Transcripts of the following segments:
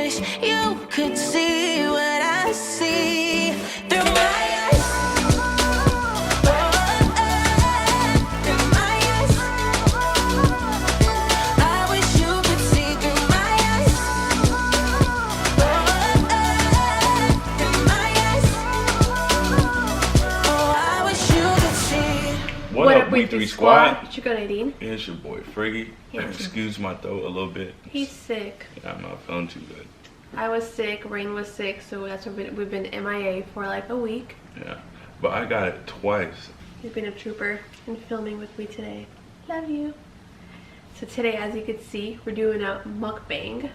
wish you could see what I see through my eyes. Through my eyes. I wish you could see through my eyes. Through my eyes. Oh, I wish you could see. What up, Week 3 Squad? It's your girl Nadine. It's your boy Friggy. Excuse my throat a little bit. He's sick. Yeah, I'm not feeling too good. I was sick, Rain was sick, so that's why we've been MIA for like a week. Yeah, but I got it twice. He's been a trooper and filming with me today. Love you. So today, as you can see, we're doing a mukbang.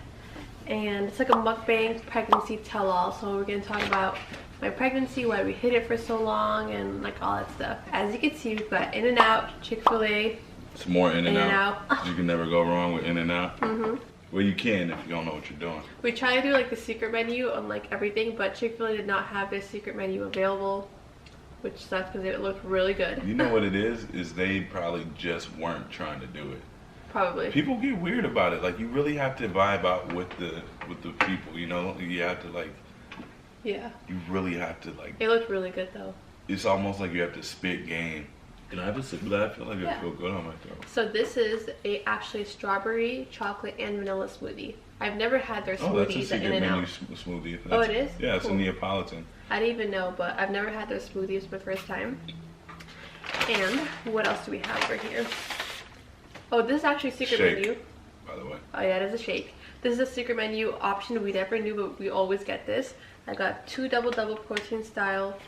And it's like a mukbang pregnancy tell-all. So we're going to talk about my pregnancy, why we hid it for so long, and like all that stuff. As you can see, we've got In-N-Out, Chick Fil-A. It's more In-N-Out. In-N-Out. You can never go wrong with In-N-Out. Mm-hmm. Well, you can if you don't know what you're doing. We try to do like the secret menu on like everything, but Chick-fil-A did not have their secret menu available, which sucks because it looked really good. You know what it is they probably just weren't trying to do it. Probably. People get weird about it. Like, you really have to vibe out with the people, you know? You have to like, yeah. you really have to like. It looked really good though. It's almost like you have to spit game. Can I have a sip of that? I feel like it feel good on my throat. So this is actually strawberry, chocolate, and vanilla smoothie. I've never had their Oh, that's a smoothies at secret In-N-Out. menu smoothie. Oh, it is? Yeah, it's Cool. a Neapolitan. I didn't even know, but I've never had their smoothies for the first time. And what else do we have over here? Oh, this is actually a secret Shake, menu. by the way. Oh yeah, it is a shake. This is a secret menu option we never knew, but we always get this. I got 2 double protein style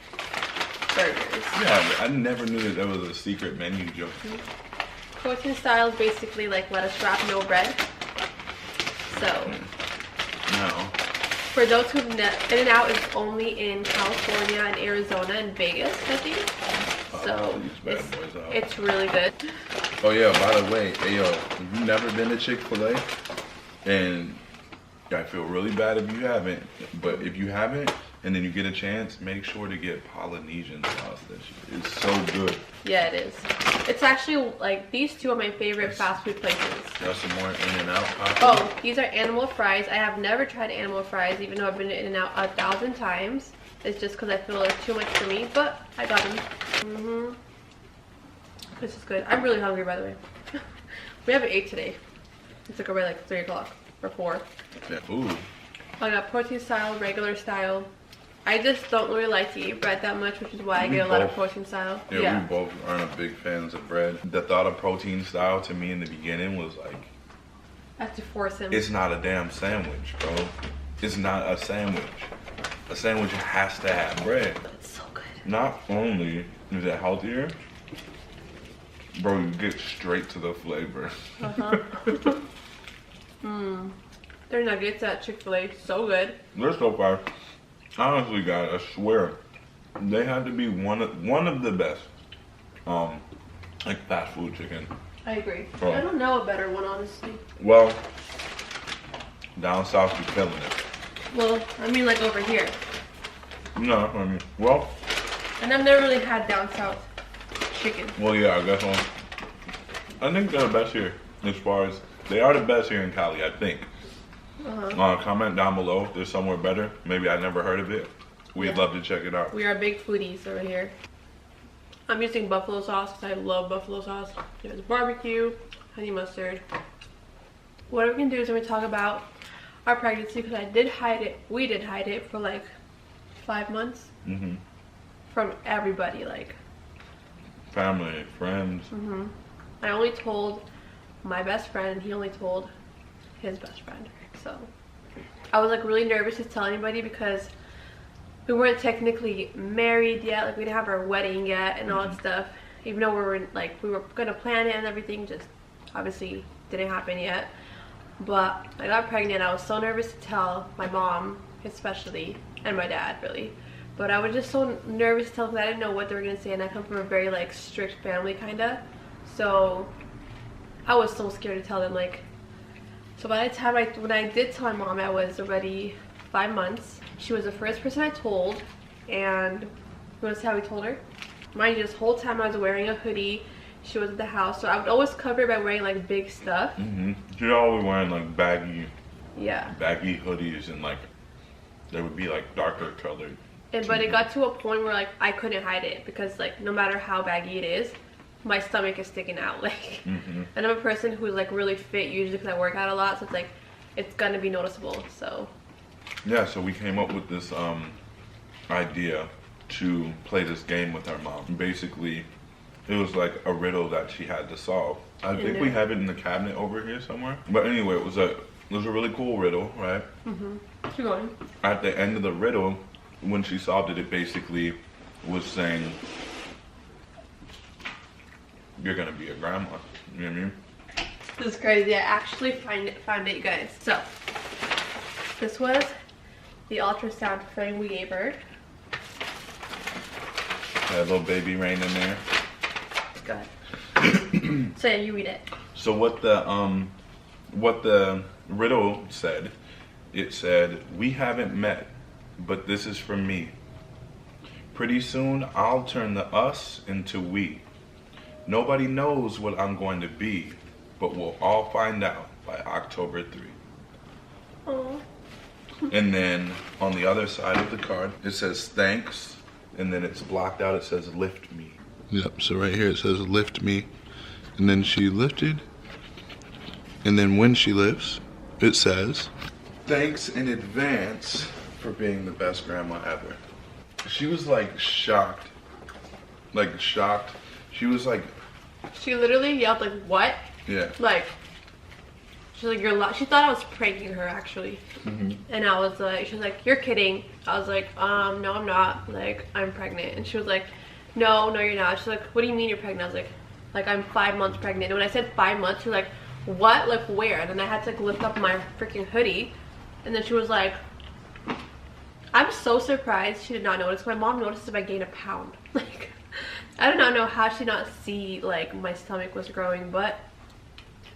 burgers. Yeah, I never knew that there was a secret menu joke. Protein style is basically like lettuce wrap, no bread. So, No. for those who In-N-Out is only in California and Arizona and Vegas, I think. So it's really good. Oh yeah, by the way, hey yo, if you've never been to Chick-fil-A, and I feel really bad if you haven't, but if you haven't, and then you get a chance, make sure to get Polynesian sauce. That shit is so good. Yeah, it is. It's actually like these two are my favorite fast food places. Got some more In-N-Out. Oh, these are animal fries. I have never tried animal fries, even though I've been to In-N-Out 1,000 times. It's just because I feel they're too much for me, but I got them. This is good. I'm really hungry, by the way. We haven't ate today. It's like already like 3 o'clock or 4. Yeah. Ooh. I got protein style, regular style. I just don't really like to eat bread that much, which is why I get a lot of protein style. Yeah, we both aren't big fans of bread. The thought of protein style to me in the beginning was like, I have to force him. it's not a damn sandwich, bro. It's not a sandwich. A sandwich has to have bread. It's so good. Not only is it healthier, bro, you get straight to the flavor. Their nuggets at Chick-fil-A, so good. They're so far. Honestly, guys, I swear, they have to be one of the best, like fast food chicken. I agree. Oh. I don't know a better one, honestly. Well, down south, you're killing it. Well, I mean like over here. No, I mean, well. And I've never really had down south chicken. Well, yeah, I guess I think they're the best here, as far as, they are the best here in Cali, I think. Comment down below if there's somewhere better. Maybe I never heard of it. We'd love to check it out. We are big foodies over here. I'm using buffalo sauce because I love buffalo sauce. There's barbecue, honey mustard. What we're going to do is we're going to talk about our pregnancy because I did hide it. We did hide it for like 5 months. From everybody, like. Family, friends. I only told my best friend and he only told his best friend. So I was like really nervous to tell anybody because we weren't technically married yet, like we didn't have our wedding yet and all that stuff, even though we were gonna plan it and everything, just obviously didn't happen yet. But I got pregnant. I was so nervous to tell my mom especially, and my dad really, but I was just so nervous to tell because I didn't know what they were gonna say, and I come from a very like strict family kinda, so I was so scared to tell them. Like, so by the time when I did tell my mom, I was already 5 months. She was the first person I told, and you want to see how we told her? Mind you, this whole time I was wearing a hoodie. She was at the house, so I would always cover it by wearing like big stuff. She's always wearing like baggy Yeah. baggy hoodies, and like they would be like darker colored. But it got to a point where like I couldn't hide it because like no matter how baggy it is, my stomach is sticking out. Like, and I'm a person who's like really fit usually because I work out a lot, so it's like it's gonna be noticeable. So yeah, so we came up with this idea to play this game with our mom. Basically, it was like a riddle that she had to solve. I think we have it in the cabinet over here somewhere. But anyway, it was a really cool riddle, right? keep going. At the end of the riddle, when she solved it, it basically was saying, "You're gonna be a grandma." You know what I mean? This is crazy. I actually found it, you guys. So this was the ultrasound frame we gave her. Had a little baby rain in there. Go ahead. So yeah, you read it. So what the riddle said, it said, "We haven't met, but this is from me. Pretty soon I'll turn the us into we. Nobody knows what I'm going to be, but we'll all find out by October 3. Oh. And then on the other side of the card, it says thanks, and then it's blocked out, it says lift me. Yep, so right here it says lift me, and then she lifted, and then when she lifts, it says, thanks in advance for being the best grandma ever. She was like shocked. Like shocked. She was like, She literally yelled like, "What?" yeah. Like, she's like, "You're she thought I was pranking her actually." And I was like, she was like, "You're kidding." I was like, no, I'm not. Like, I'm pregnant. And she was like, no, you're not. She's like, "What do you mean you're pregnant?" I was like, I'm 5 months pregnant. And when I said 5 months, she was like, "What? Like, where?" And then I had to like lift up my freaking hoodie. And then she was like, I'm so surprised she did not notice. My mom noticed if I gained a pound. Like, I do not know how she did not see like my stomach was growing, but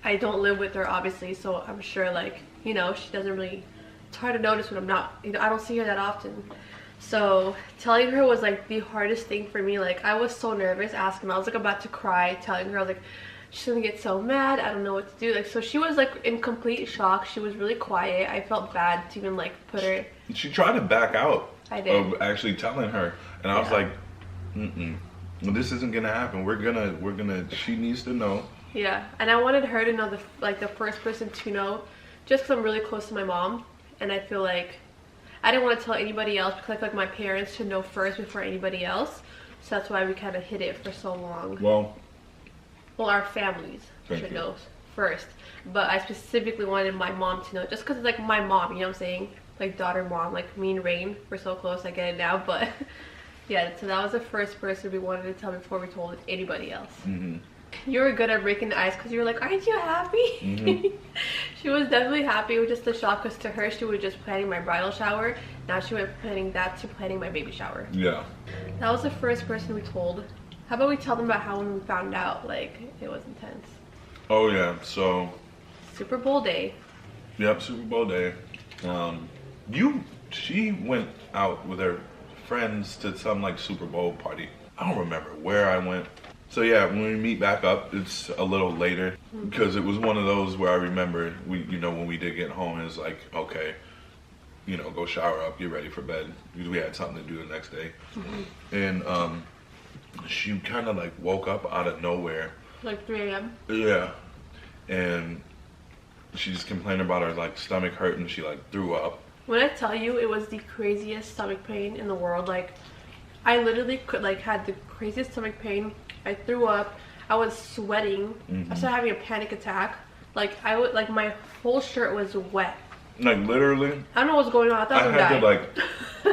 I don't live with her obviously, so I'm sure like, you know, she doesn't really, it's hard to notice when I'm not, you know, I don't see her that often. So telling her was like the hardest thing for me. Like, I was so nervous asking. I was like about to cry telling her. I was like, she's gonna get so mad, I don't know what to do. Like, so she was like in complete shock. She was really quiet. I felt bad to even like put her. She tried to back out. I did. Of actually telling her, and I was like, well, this isn't gonna happen. We're gonna. She needs to know. Yeah, and I wanted her to know the first person to know, just because I'm really close to my mom, and I feel like I didn't want to tell anybody else because I feel like my parents should know first before anybody else. So that's why we kind of hid it for so long. Well, our families should know first, but I specifically wanted my mom to know, just because it's like my mom, you know what I'm saying? Like daughter mom, like me and Rain, we're so close. I get it now, but yeah. So that was the first person we wanted to tell before we told anybody else. You were good at breaking the ice because you were like, "Aren't you happy?" She was definitely happy. It was just a shock because to her, she was just planning my bridal shower. Now she went from planning that to planning my baby shower. Yeah. That was the first person we told. How about we tell them about how when we found out, like, it was intense. Oh yeah. So. Super Bowl day. Yep, Super Bowl day. She went out with her friends to some like Super Bowl party. I don't remember where I went. So yeah, when we meet back up, it's a little later because it was one of those where I remember when we did get home, it was like, okay, go shower up, get ready for bed because we had something to do the next day. And she kind of like woke up out of nowhere. Like 3 a.m. Yeah, and she's complaining about her like stomach hurt and she like threw up. When I tell you, it was the craziest stomach pain in the world. Like, I literally had the craziest stomach pain. I threw up. I was sweating. I started having a panic attack. Like, my whole shirt was wet. Like literally. I don't know what's going on. I thought I was gonna die.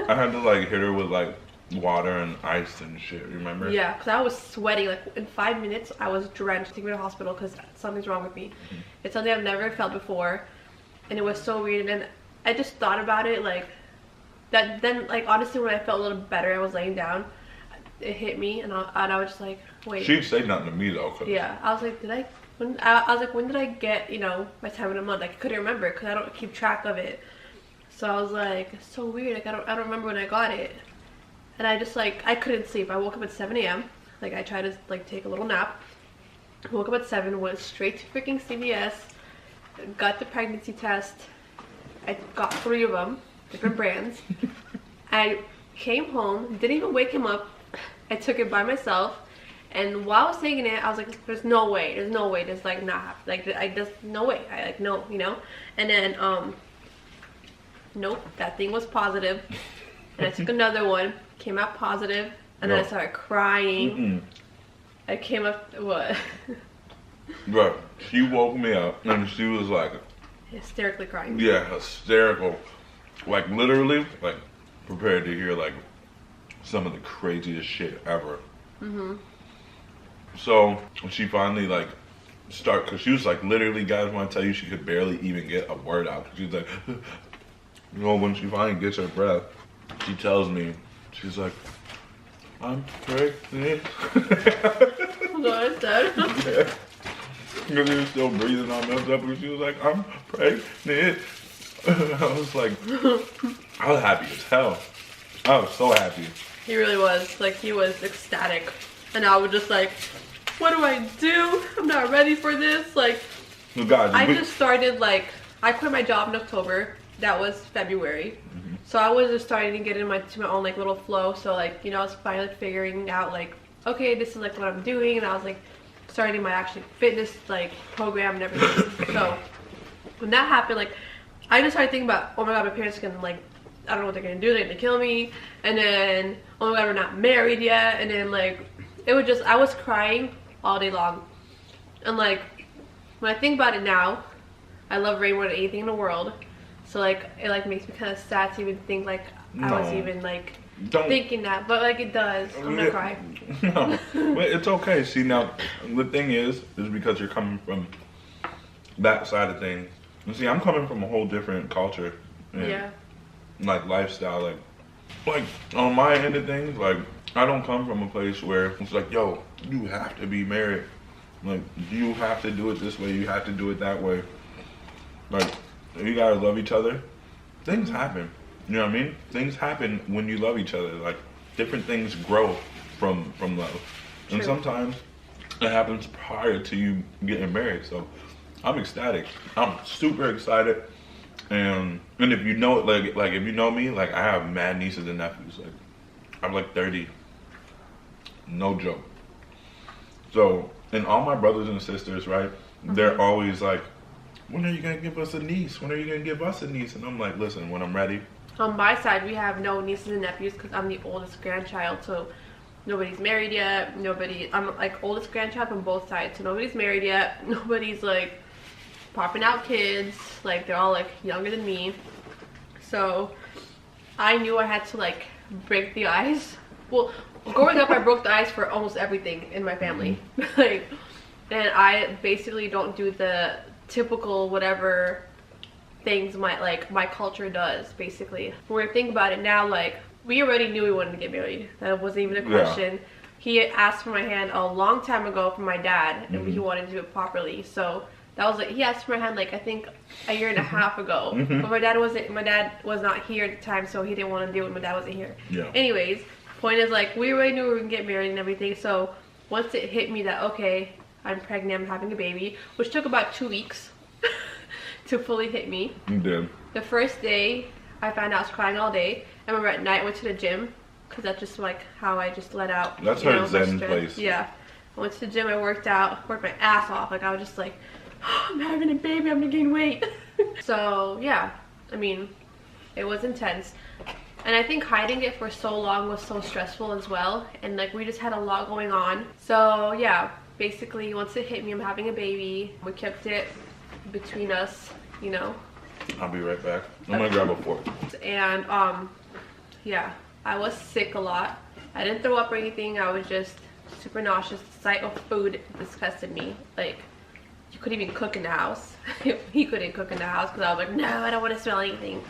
I had to like hit her with like water and ice and shit. Remember? Yeah, because I was sweating. Like in 5 minutes, I was drenched. Take me to the hospital because something's wrong with me. It's something I've never felt before, and it was so weird. And I just thought about it like that. Then like honestly, when I felt a little better, I was laying down. It hit me, and I was just like, wait. She didn't say nothing to me though. Yeah, I was like, when did I get my time in a month? Like, I couldn't remember because I don't keep track of it. So I was like, it's so weird. Like, I don't remember when I got it. And I just like, I couldn't sleep. I woke up at 7 a.m. Like, I tried to like take a little nap. Woke up at 7, went straight to freaking CVS, got the pregnancy test, I got 3 of them, different brands. I came home, didn't even wake him up. I took it by myself, and while I was taking it, I was like, there's no way, there's like not, like I just, no way, I like, no, you know? And then, nope, that thing was positive. And I took another one, came out positive, and then I started crying. I came up, what? Bro, she woke me up, and she was like, hysterically crying. yeah, hysterical. Like, literally, like, prepared to hear, like, some of the craziest shit ever. So, when she finally, like, because she was like, literally, guys, want to tell you, she could barely even get a word out. She was like, you know, when she finally gets her breath, she tells me, she's like, I'm pregnant. What I said? Yeah. Because he was still breathing on messed up, and she was like, I'm pregnant. I was like, I was happy as hell. I was so happy. He really was. Like, he was ecstatic. And I was just like, what do I do? I'm not ready for this. Like, God, I just started, like, I quit my job in October. That was February. So I was just starting to get to my own, like, little flow. So, like, you know, I was finally figuring out, like, okay, this is, like, what I'm doing. And I was, like, starting my actual fitness, like, program and everything. So when that happened, like, I just started thinking about, oh my God, my parents are gonna, like, I don't know what they're gonna do, they're gonna kill me. And then, oh my God, we're not married yet. And then, like, it was just, I was crying all day long. And, like, when I think about it now, I love Ray more than anything in the world. So, like, it, like, makes me kind of sad to even think, like, I was even, like, thinking that. But, like, it does. I'm gonna cry. No, but it's okay. See, now, the thing is because you're coming from that side of things. You see, I'm coming from a whole different culture. And, Yeah. like, lifestyle. Like, on my end of things, like, I don't come from a place where it's like, yo, you have to be married. Like, you have to do it this way. You have to do it that way. Like, you gotta love each other. Things happen. You know what I mean? Things happen when you love each other. Like, different things grow from love. And sometimes it happens prior to you getting married. So I'm ecstatic. I'm super excited. And if you know, like if you know me, like, I have mad nieces and nephews. Like, I'm like 30. No joke. So, and all my brothers and sisters, right? They're always like, when are you gonna give us a niece? When are you gonna give us a niece? And I'm like, listen, when I'm ready. On my side, we have no nieces and nephews because I'm the oldest grandchild. So nobody's married yet. I'm like oldest grandchild from both sides. So nobody's married yet. Nobody's like popping out kids. Like, they're all like younger than me. So I knew I had to like break the ice. Well, growing up, I broke the ice for almost everything in my family. Like, and I basically don't do the typical whatever things my culture does, basically. When we think about it now, like, we already knew we wanted to get married. That wasn't even a question. Yeah. He asked for my hand a long time ago from my dad, and he wanted to do it properly. So that was like, he asked for my hand, like, I think a year and a half ago. But my dad was not here at the time, so he didn't want to do it when my dad wasn't here. Yeah. Anyways, point is, like, we already knew we were gonna get married and everything. So once it hit me that, okay, I'm pregnant, I'm having a baby, which took about 2 weeks to fully hit me. You did. The first day, I found out I was crying all day. I remember at night I went to the gym, because that's just like how I just let out. That's her zen place. Yeah. I went to the gym, I worked out, worked my ass off. Like, I was just like, oh, I'm having a baby, I'm gonna gain weight. So yeah, I mean, it was intense. And I think hiding it for so long was so stressful as well. And like, we just had a lot going on. So yeah, basically once it hit me, I'm having a baby. We kept it between us, you know. I'll be right back. I'm gonna grab a fork. And yeah, I was sick a lot. I didn't throw up or anything. I was just super nauseous. The sight of food disgusted me. Like, you couldn't even cook in the house. He couldn't cook in the house because I was like, no, I don't want to smell anything.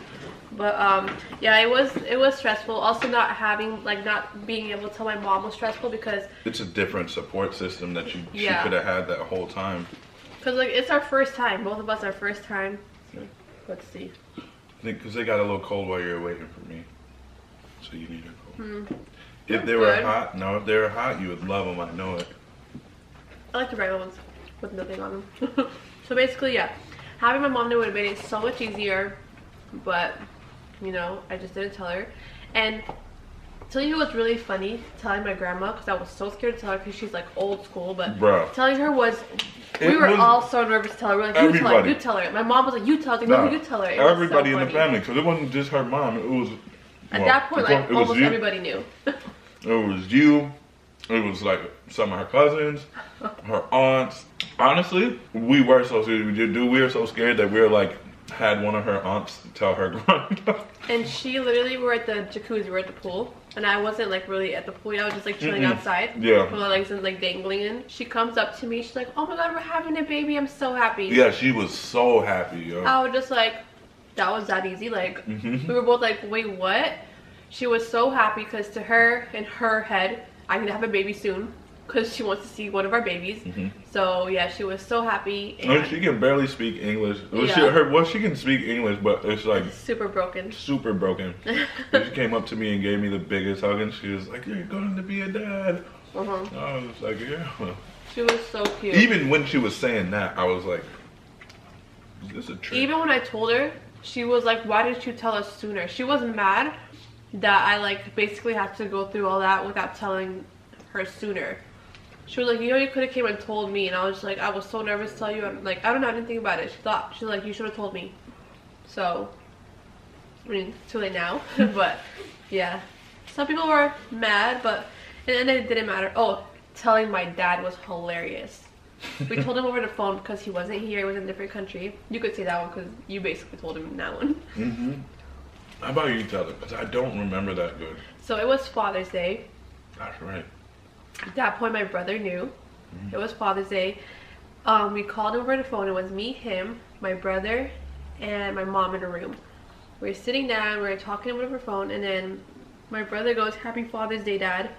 But yeah, it was stressful. Also, not being able to tell my mom was stressful because it's a different support system that she could have had that whole time. Because like, it's our first time. Both of us our first time. So, let's see. I think because they got a little cold while you were waiting for me, so you need a cold. If they were hot, if they were hot, you would love them. I know it. I like the regular ones with nothing on them. So basically, yeah, having my mom there would have made it so much easier. but you know, I just didn't tell her. And tell you what's really funny, telling my grandma, because I was so scared to tell her because she's like old school, but Bruh. telling her was, we were all so nervous to tell her. We were like, you tell her. My mom was like, you tell her. I was like, no, you tell her. Everybody in the family, because it wasn't just her mom. It was, at that point, like almost everybody knew. It was you. It was like some of her cousins, her aunts. Honestly, we were so scared. We were so scared that we were like, had one of her aunts tell her growing up. And she literally, were at the jacuzzi, we were at the pool, and I wasn't like really at the pool. I was just like chilling outside. Yeah. With my legs like dangling in. She comes up to me. She's like, "Oh my God, we're having a baby. I'm so happy." Yeah, she was so happy, yo. I was just like, that was that easy. Like, we were both like, wait, what? She was so happy because to her, in her head, I'm gonna have a baby soon because she wants to see one of our babies. So yeah, she was so happy. And she can barely speak English. She can speak English, but it's like super broken. Super broken. She came up to me and gave me the biggest hug, and she was like, "You're going to be a dad." I was like, "Yeah." She was so cute. Even when she was saying that, I was like, "Is this a trick?" Even when I told her, she was like, "Why didn't you tell us sooner?" She was mad that I like basically had to go through all that without telling her sooner. She was like, "You know, you could have came and told me." And I was just like, I was so nervous to tell you. I'm like, I don't know, I didn't think about it. She's like, "You should have told me." So, I mean, it's too late now. But yeah, some people were mad, but and it didn't matter. Oh, telling my dad was hilarious. We told him over the phone because he wasn't here. He was in a different country. You could say that one because you basically told him that one. How about you tell it? Because I don't remember that good. So it was Father's Day. That's right. At that point, my brother knew. It was Father's Day. We called him over the phone. It was me, him, my brother, and my mom in a room. We were sitting down. We were talking over the phone, and then my brother goes, "Happy Father's Day, Dad."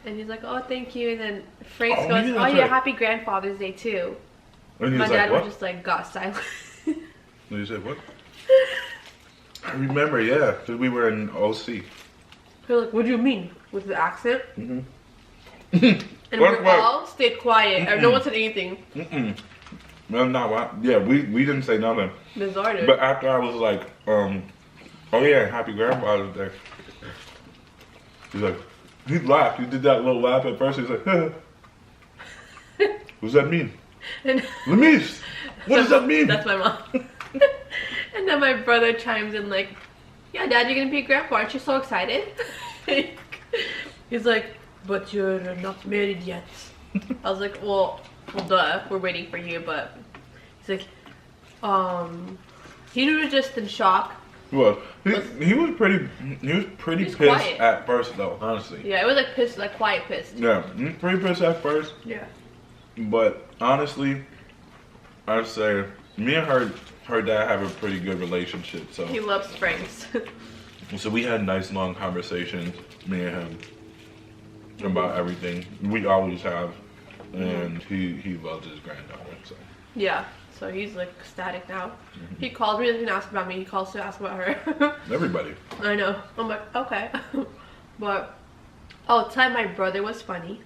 And he's like, "Oh, thank you." And then Frank goes, "Oh yeah, Happy Grandfather's Day too." And my dad like, was just like, got silent. And you said, "What?" I remember, yeah, because we were in OC. He was like, "What do you mean?" With the accent. And we all stayed quiet. No one said anything. No, not yeah. We didn't say nothing. Bizarre, dude. But after I was like, "Oh yeah, Happy Grandfather's Day." He's like, he laughed. He did that little laugh at first. He's like, "What does that mean?" And Lemise, what does that mean? That's my mom. And then my brother chimes in like, "Yeah, Dad, you're gonna be a grandpa. Aren't you so excited?" He's like, "But you're not married yet." I was like, well, duh, we're waiting for you. But he's like, he was just in shock. He was pretty pissed quiet at first though, honestly. Yeah, it was like pissed, like quiet pissed. Yeah, pretty pissed at first. Yeah. But honestly, I'd say me and her dad have a pretty good relationship. So he loves Franks. So we had nice long conversations, me and him, about everything. We always have, and he loves his granddaughter. So yeah, so he's like ecstatic now. He called me and didn't ask about me. He calls to ask about her. Everybody. I know. I'm like, okay. But time my brother was funny.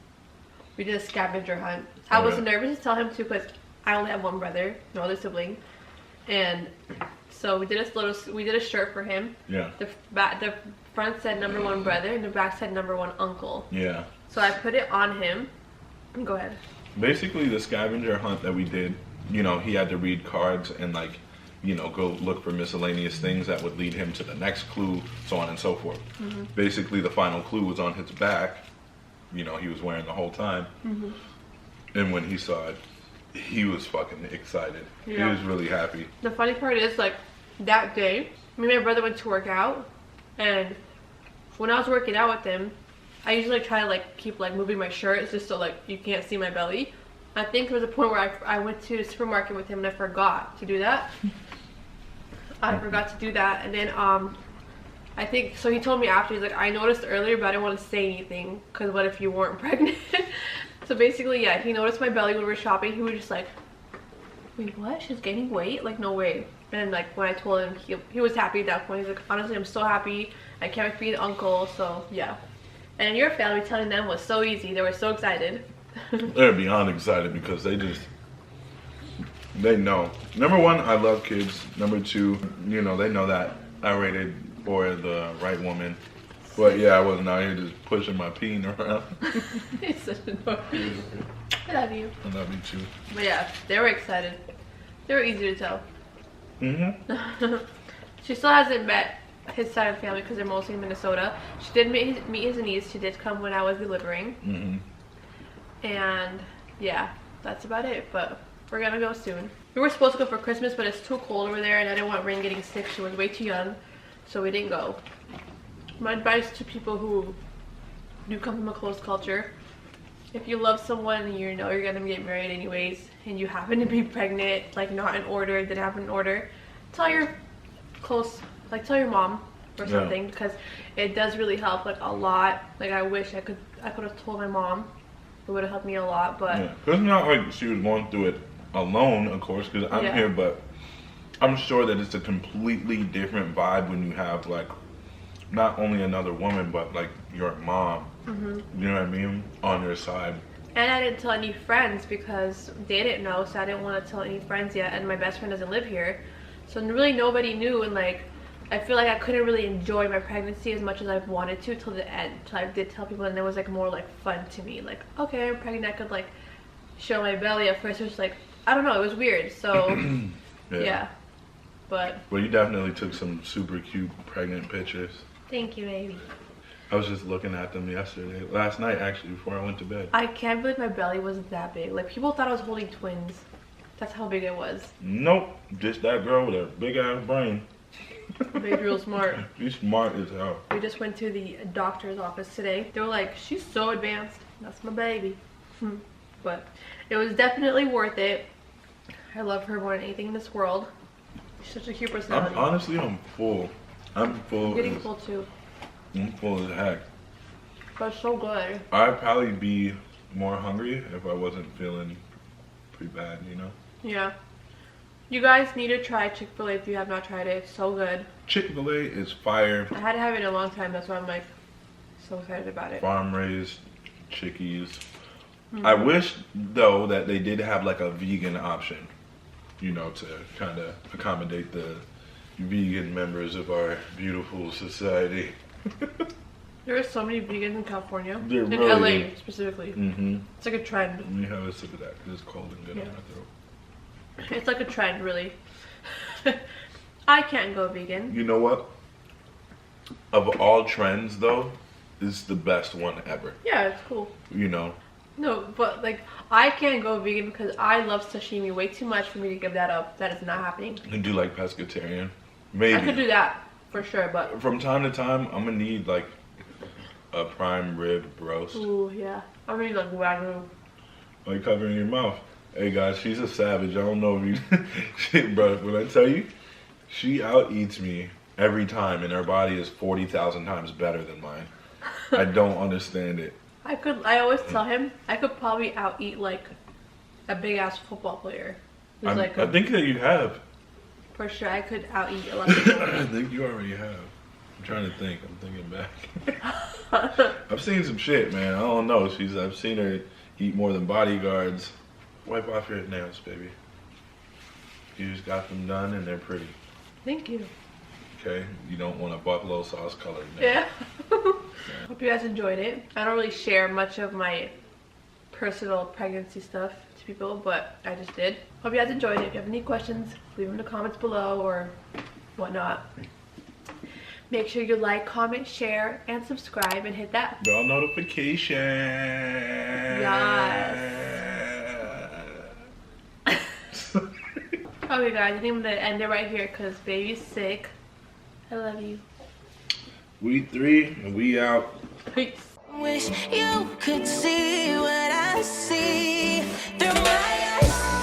We did a scavenger hunt. I was nervous to tell him too because I only have one brother, no other sibling, and so we did a shirt for him. Yeah. The front said #1 brother and the back said #1 uncle. Yeah. So I put it on him. Go ahead. Basically, the scavenger hunt that we did, you know, he had to read cards and like, you know, go look for miscellaneous things that would lead him to the next clue, so on and so forth. Basically, the final clue was on his back. You know, he was wearing the whole time. And when he saw it, he was fucking excited. Yeah. He was really happy. The funny part is, like, that day, me and my brother went to work out, and when I was working out with him, I usually try to like keep like moving my shirt just so like you can't see my belly. I think there was a point where I went to the supermarket with him and I forgot to do that. I forgot to do that, and then I think so. He told me after, he's like, "I noticed earlier, but I didn't want to say anything because what if you weren't pregnant?" So basically, yeah, he noticed my belly when we were shopping. He was just like, "Wait, what? She's gaining weight? Like, no way." And like when I told him, he was happy at that point. He's like, "Honestly, I'm so happy. I can't wait to be the uncle." So yeah. And your family, telling them was so easy. They were so excited. They're beyond excited because they know. #1, I love kids. #2, you know, they know that I waited for the right woman. But yeah, I wasn't out here just pushing my peen around. He's such a dork. I love you. I love you too. But yeah, they were excited. They were easy to tell. She still hasn't met his side of the family because they're mostly in Minnesota. She did meet his niece. She did come when I was delivering. And yeah, that's about it. But we're gonna go soon. We were supposed to go for Christmas, but it's too cold over there, and I didn't want Rain getting sick. She was way too young, so we didn't go. My advice to people who do come from a closed culture: if you love someone and you know you're gonna get married anyways, and you happen to be pregnant, like not in order, didn't happen in order, tell your close, like tell your mom or something, because it does really help, like a lot. Like I wish I could have told my mom. It would have helped me a lot, but yeah, it's not like she was going through it alone, of course, because I'm here, but I'm sure that it's a completely different vibe when you have like not only another woman, but like your mom, you know what I mean, on your side. And I didn't tell any friends because they didn't know, so I didn't want to tell any friends yet, and my best friend doesn't live here, so really nobody knew. And like I feel like I couldn't really enjoy my pregnancy as much as I wanted to till the end, till I did tell people, and it was like more like fun to me, like okay, I'm pregnant, I could like show my belly. At first it was like, I don't know, it was weird, so yeah. But you definitely took some super cute pregnant pictures. Thank you, baby. I was just looking at them last night actually, before I went to bed. I can't believe my belly was that big. Like people thought I was holding twins. That's how big it was. Nope, just that girl with a big ass brain. Baby's real smart. She's smart as hell. We just went to the doctor's office today. They were like, she's so advanced. That's my baby. But it was definitely worth it. I love her more than anything in this world. She's such a cute personality. Honestly, I'm full. I'm full. I'm getting full too. I'm full as heck. But it's so good. I'd probably be more hungry if I wasn't feeling pretty bad, you know? Yeah. You guys need to try Chick Fil-A if you have not tried it. It's so good. Chick Fil-A is fire. I had to have it in a long time. That's why I'm like so excited about it. Farm raised chickies. I wish though that they did have like a vegan option, you know, to kind of accommodate the vegan members of our beautiful society. There are so many vegans in California. There in really LA specifically. Mm-hmm. It's like a trend. Let me have a sip of that because it's cold and good on my throat. It's like a trend, really. I can't go vegan. You know what? Of all trends though, this is the best one ever. Yeah, it's cool. You know? No, but like I can't go vegan because I love sashimi way too much for me to give that up. That is not happening. You can do like pescatarian. Maybe. I could do that for sure, but from time to time, I'm gonna need like a prime rib roast. ooh, yeah. I'm gonna need like wagyu. Like covering your mouth. Hey guys, she's a savage. I don't know if you, shit, bro. When I tell you, she out eats me every time, and her body is 40,000 times better than mine. I don't understand it. I always tell him I could probably out eat like a big ass football player. Who's like I think that you have. for sure I could out eat a lot of people. I think you already have. I'm trying to think. I'm thinking back. I've seen some shit, man. I don't know. I've seen her eat more than bodyguards. Wipe off your nails, baby. You just got them done and they're pretty. Thank you. Okay? You don't want a buffalo sauce colored nail. Yeah. Hope you guys enjoyed it. I don't really share much of my personal pregnancy stuff to people, but I just did. Hope you guys enjoyed it. If you have any questions, leave them in the comments below or whatnot. Make sure you like, comment, share, and subscribe, and hit that bell notification. Yes. Okay guys, I think I'm gonna end it right here because baby's sick. I love you. We three and we out. Peace. Wish you could see what I see through my eyes.